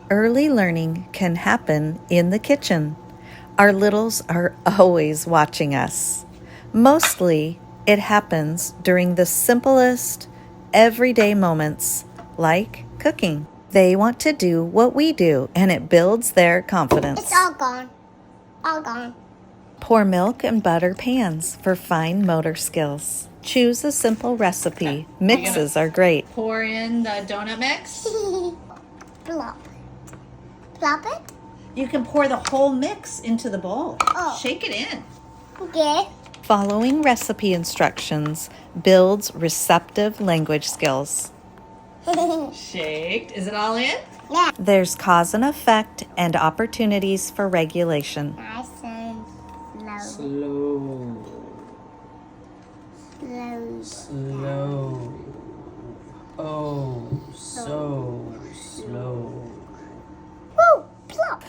Early learning can happen in the kitchen. Our littles are always watching us. Mostly, it happens during the simplest, everyday moments, like cooking. They want to do what we do, and it builds their confidence. It's all gone. All gone. Pour milk and butter pans for fine motor skills. Choose a simple recipe. Mixes are great. Pour in the donut mix. Plop. Plop it? You can pour the whole mix into the bowl. Oh. Shake it in. Okay. Following recipe instructions builds receptive language skills. Shaked. Is it all in? Yeah. There's cause and effect and opportunities for regulation. I say slow. Slow. Slow. Slow. Oh, so slow. Woo! Plop.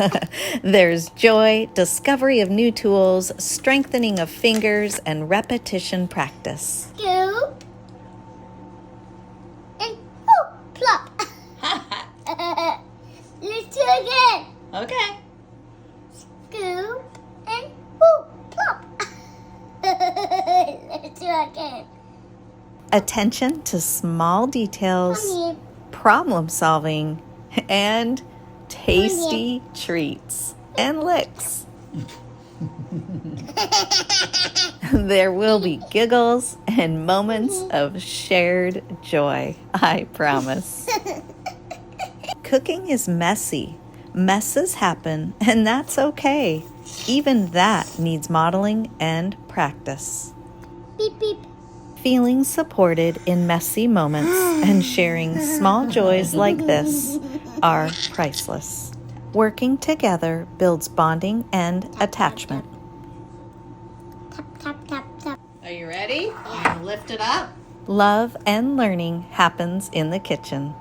There's joy, discovery of new tools, strengthening of fingers, and repetition practice. Scoop. And woo! Plop. Let's do it again. Okay. Scoop and woo! Plop. Let's do it again. Attention to small details, Mommy. problem solving, and tasty treats and licks. There will be giggles and moments of shared joy, I promise. Cooking is messy. Messes happen, and that's okay. Even that needs modeling and practice. Beep beep. Feeling supported in messy moments and sharing small joys like this are priceless. Working together builds bonding and attachment. Tap tap tap tap. Are you ready? I'm gonna lift it up. Love and learning happens in the kitchen.